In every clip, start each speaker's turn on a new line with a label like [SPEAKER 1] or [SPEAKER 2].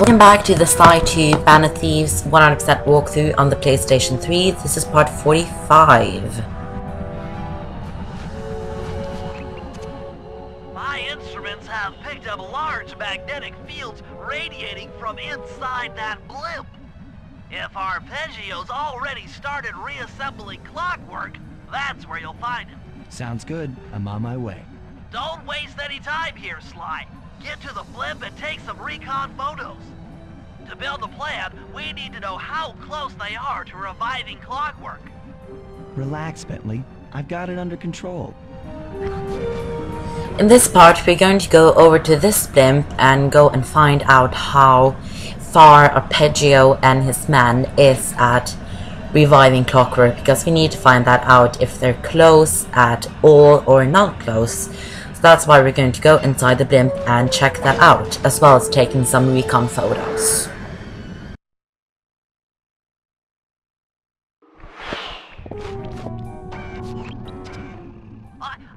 [SPEAKER 1] Welcome back to the Sly 2 Bandit Thieves 100% walkthrough on the PlayStation 3. This is part 45.
[SPEAKER 2] My instruments have picked up large magnetic fields radiating from inside that blimp. If Arpeggio's already started reassembling Clockwerk, that's where you'll find him.
[SPEAKER 3] Sounds good. I'm on my way.
[SPEAKER 2] Don't waste any time here, Sly. Get to the blimp and take some recon photos. To build a plan, we need to know how close they are to reviving Clockwerk.
[SPEAKER 3] Relax, Bentley. I've got it under control.
[SPEAKER 1] In this part, we're going to go over to this blimp and go and find out how far Arpeggio and his man is at reviving Clockwerk, because we need to find that out if they're close at all or not close. So that's why we're going to go inside the blimp and check that out, as well as taking some recon photos.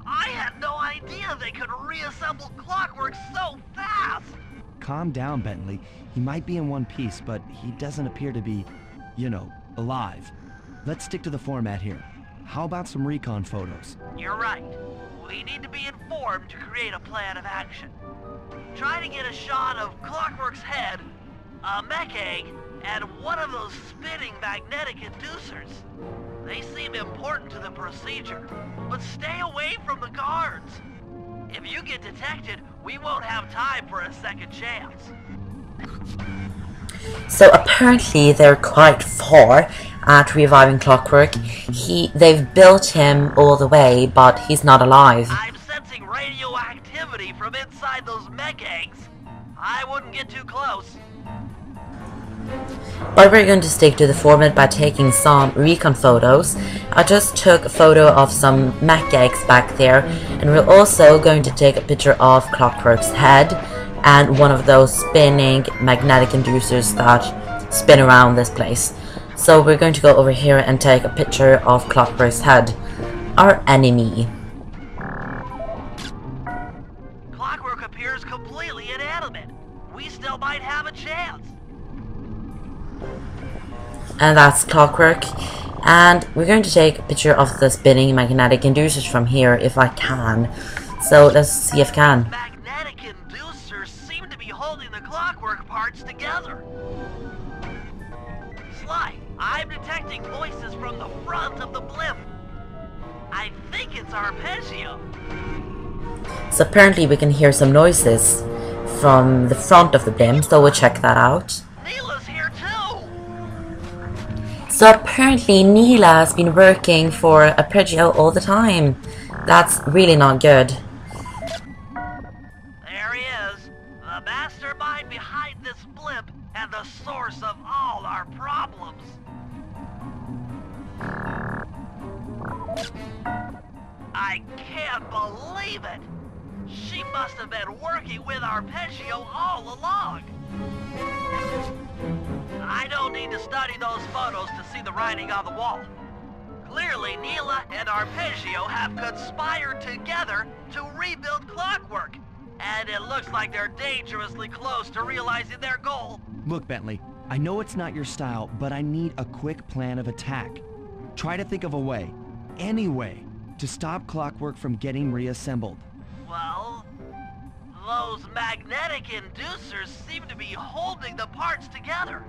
[SPEAKER 2] I had no idea they could reassemble Clockwerk so fast!
[SPEAKER 3] Calm down, Bentley. He might be in one piece, but he doesn't appear to be, you know, alive. Let's stick to the format here. How about some recon photos?
[SPEAKER 2] You're right. We need to be informed to create a plan of action. Try to get a shot of Clockwerk's head, a mech egg, and one of those spinning magnetic inducers. They seem important to the procedure, but stay away from the guards. If you get detected, we won't have time for a second chance.
[SPEAKER 1] So apparently they're quite far at reviving Clockwerk. They've built him all the way, but he's not alive.
[SPEAKER 2] I'm sensing radioactivity from inside those mech eggs. I wouldn't get too close.
[SPEAKER 1] But we're going to stick to the format by taking some recon photos. I just took a photo of some mech eggs back there, and we're also going to take a picture of Clockwerk's head and one of those spinning magnetic inducers that spin around this place. So we're going to go over here and take a picture of Clockwerk's head, our enemy.
[SPEAKER 2] Clockwerk appears completely inanimate. We still might have a chance.
[SPEAKER 1] And that's Clockwerk. And we're going to take a picture of the spinning magnetic inducers from here if I can. So let's see if I can.
[SPEAKER 2] Magnetic inducers seem to be holding the Clockwerk parts together. Sly, I'm detecting voices from the front of the blimp. I think it's Arpeggio.
[SPEAKER 1] So apparently we can hear some noises from the front of the blimp, so we'll check that out.
[SPEAKER 2] Neela's here too.
[SPEAKER 1] So apparently Neela has been working for Arpeggio all the time. That's really not good.
[SPEAKER 2] There he is, the mastermind behind this blimp and the source of all our problems. I can't believe it! She must have been working with Arpeggio all along! I don't need to study those photos to see the writing on the wall. Clearly, Neela and Arpeggio have conspired together to rebuild Clockwerk, and it looks like they're dangerously close to realizing their goal.
[SPEAKER 3] Look, Bentley, I know it's not your style, but I need a quick plan of attack. Try to think of a way, any way, to stop Clockwerk from getting reassembled.
[SPEAKER 2] Well, those magnetic inducers seem to be holding the parts together.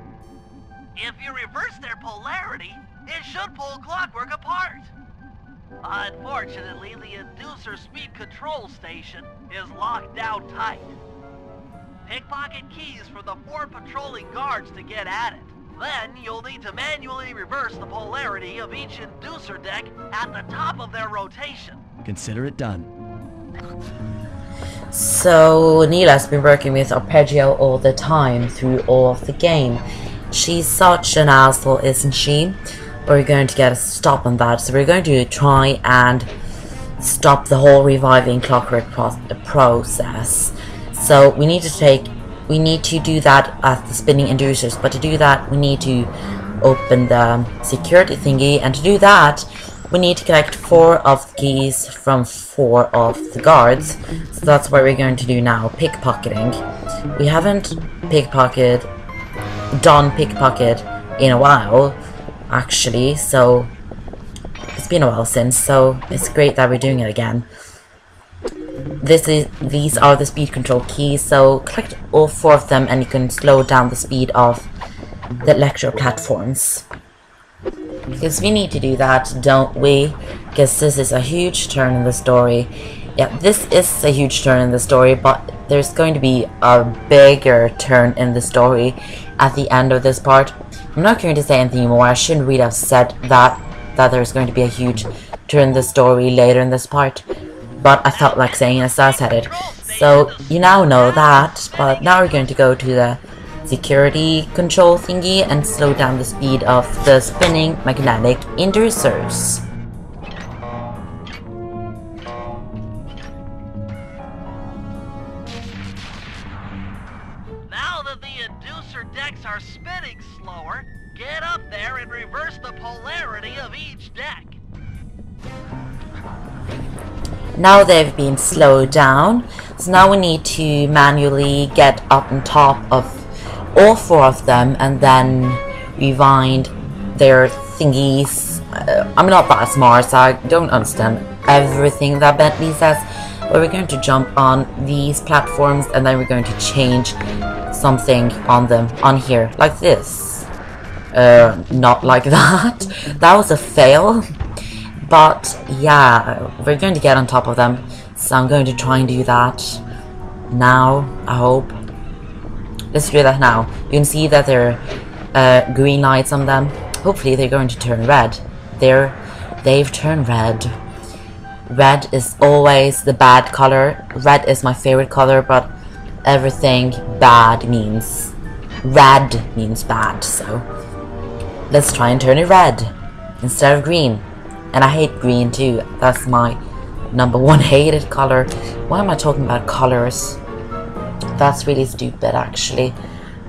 [SPEAKER 2] If you reverse their polarity, it should pull Clockwerk apart. Unfortunately, the inducer speed control station is locked down tight. Pickpocket keys for the 4 patrolling guards to get at it. Then you'll need to manually reverse the polarity of each inducer deck at the top of their rotation.
[SPEAKER 3] Consider it done.
[SPEAKER 1] So Neela's been working with Arpeggio all the time through all of the game. She's such an asshole, isn't she? We're going to get a stop on that. So we're going to try and stop the whole reviving Clockwerk process. So we need to do that at the spinning inducers, but to do that we need to open the security thingy, and to do that we need to collect 4 of the keys from 4 of the guards. So that's what we're going to do now, pickpocketing. We haven't done pickpocket in a while, actually, so it's been a while since, so it's great that we're doing it again. These are the speed control keys, so collect all 4 of them and you can slow down the speed of the lecture platforms. Because we need to do that, don't we? Because this is a huge turn in the story. Yeah, this is a huge turn in the story, but there's going to be a bigger turn in the story at the end of this part. I'm not going to say anything more. I shouldn't really have said that there's going to be a huge turn in the story later in this part. But I felt like saying it, so I said it. So you now know that, but now we're going to go to the security control thingy and slow down the speed of the spinning magnetic inducers.
[SPEAKER 2] Now that the inducer decks are spinning slower, get up there and reverse the polarity of each deck.
[SPEAKER 1] Now they've been slowed down, so now we need to manually get up on top of all 4 of them and then rewind their thingies. I'm not that smart, so I don't understand everything that Bentley says, but we're going to jump on these platforms and then we're going to change something on them, on here, like this. Not like that. That was a fail. But yeah, we're going to get on top of them, so I'm going to try and do that now, I hope. Let's do that now. You can see that there are green lights on them. Hopefully they're going to turn red. They've turned red. Red is always the bad color. Red is my favorite color, but everything bad means... red means bad, so... let's try and turn it red instead of green. And I hate green too. That's my #1 hated color. Why am I talking about colors? That's really stupid, actually.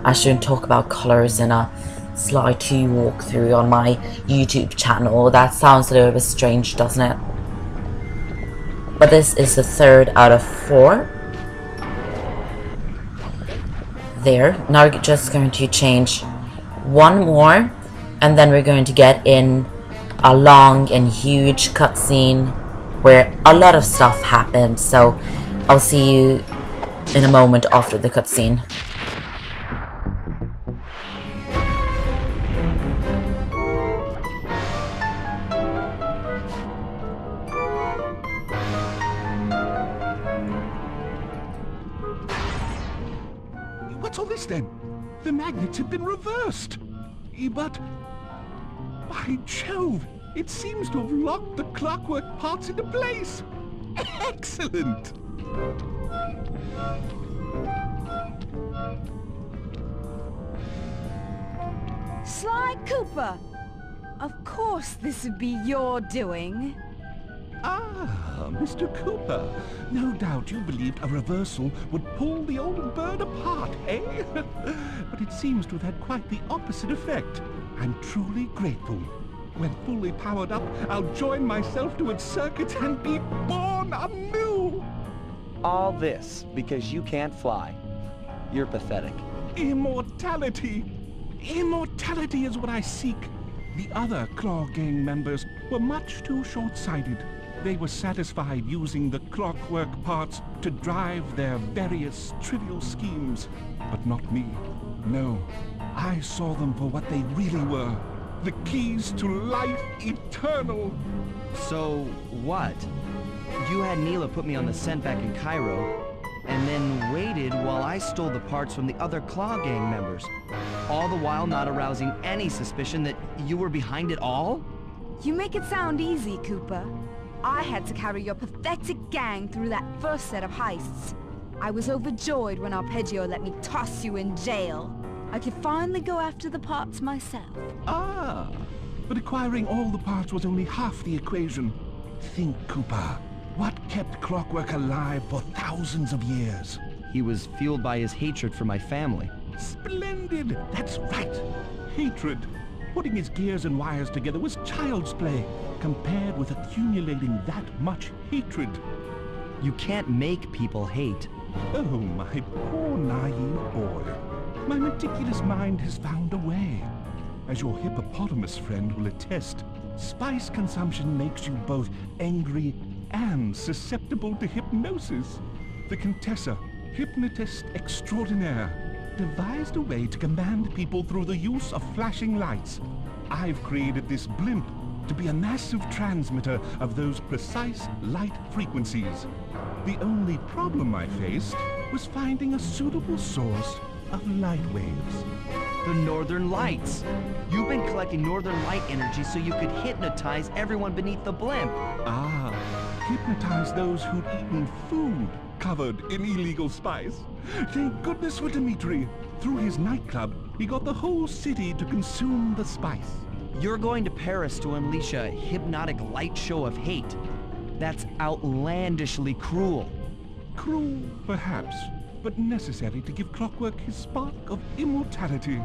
[SPEAKER 1] I shouldn't talk about colors in a Sly 2 walkthrough on my YouTube channel. That sounds a little bit strange, doesn't it? But this is the 3rd out of 4. There. Now we're just going to change 1 more. And then we're going to get in a long and huge cutscene where a lot of stuff happened, so I'll see you in a moment after the cutscene.
[SPEAKER 4] What's all this then? The magnets have been reversed. But... by Jove! It seems to have locked the clockwork parts into place! Excellent!
[SPEAKER 5] Sly Cooper! Of course this would be your doing.
[SPEAKER 4] Ah, Mr. Cooper. No doubt you believed a reversal would pull the old bird apart, eh? But it seems to have had quite the opposite effect. I'm truly grateful. When fully powered up, I'll join myself to its circuit and be born anew!
[SPEAKER 3] All this because you can't fly. You're pathetic.
[SPEAKER 4] Immortality! Immortality is what I seek. The other Claw Gang members were much too short-sighted. They were satisfied using the clockwork parts to drive their various trivial schemes. But not me. No. I saw them for what they really were. The keys to life eternal.
[SPEAKER 3] So, what? You had Neela put me on the scent back in Cairo, and then waited while I stole the parts from the other Claw Gang members. All the while not arousing any suspicion that you were behind it all?
[SPEAKER 5] You make it sound easy, Cooper. I had to carry your pathetic gang through that first set of heists. I was overjoyed when Arpeggio let me toss you in jail. I could finally go after the parts myself.
[SPEAKER 4] Ah, but acquiring all the parts was only half the equation. Think, Cooper. What kept Clockwerk alive for thousands of years?
[SPEAKER 3] He was fueled by his hatred for my family.
[SPEAKER 4] Splendid! That's right. Hatred. Putting his gears and wires together was child's play. compared with accumulating that much hatred.
[SPEAKER 3] You can't make people hate.
[SPEAKER 4] Oh, my poor naive boy. My meticulous mind has found a way. As your hippopotamus friend will attest, spice consumption makes you both angry and susceptible to hypnosis. The Contessa, hypnotist extraordinaire, devised a way to command people through the use of flashing lights. I've created this blimp to be a massive transmitter of those precise light frequencies. The only problem I faced was finding a suitable source of light waves.
[SPEAKER 3] The Northern Lights. You've been collecting Northern Light energy so you could hypnotize everyone beneath the blimp.
[SPEAKER 4] Ah, hypnotize those who'd eaten food covered in illegal spice. Thank goodness for Dmitri. Through his nightclub, he got the whole city to consume the spice.
[SPEAKER 3] You're going to Paris to unleash a hypnotic light show of hate. That's outlandishly cruel.
[SPEAKER 4] Cruel, perhaps, but necessary to give Clockwerk his spark of immortality.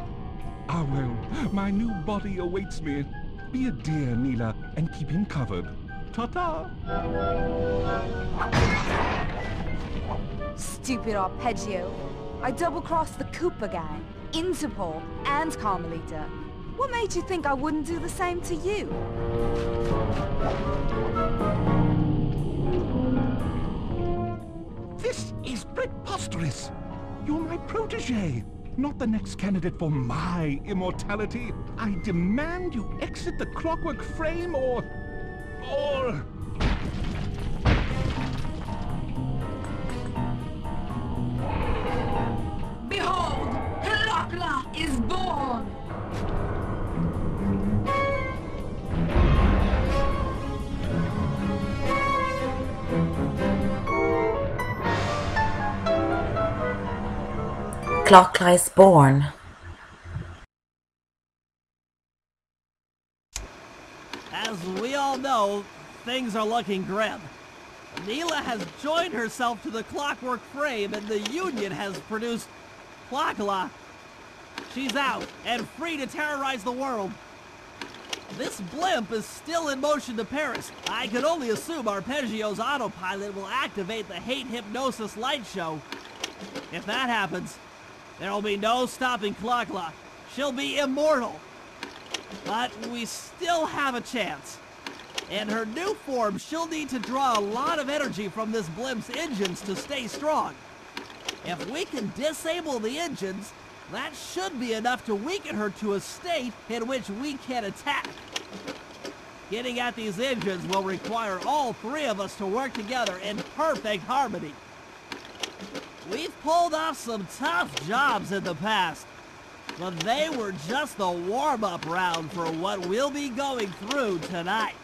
[SPEAKER 4] Ah well, my new body awaits me. Be a dear, Neela, and keep him covered. Ta-ta!
[SPEAKER 5] Stupid Arpeggio. I double-crossed the Cooper gang, Interpol, and Carmelita. What made you think I wouldn't do the same to you?
[SPEAKER 4] This is preposterous! You're my protege, not the next candidate for my immortality. I demand you exit the Clockwerk frame or...
[SPEAKER 5] Behold, Clockwerk is born!
[SPEAKER 1] Clockwerk is born.
[SPEAKER 2] As we all know, things are looking grim. Neela has joined herself to the Clockwerk frame and the Union has produced Clockwerk. She's out and free to terrorize the world. This blimp is still in motion to Paris. I can only assume Arpeggio's autopilot will activate the hate hypnosis light show. If that happens, there'll be no stopping Clockwerk. She'll be immortal. But we still have a chance. In her new form, she'll need to draw a lot of energy from this blimp's engines to stay strong. If we can disable the engines, that should be enough to weaken her to a state in which we can attack. Getting at these engines will require all three of us to work together in perfect harmony. We've pulled off some tough jobs in the past, but they were just the warm-up round for what we'll be going through tonight.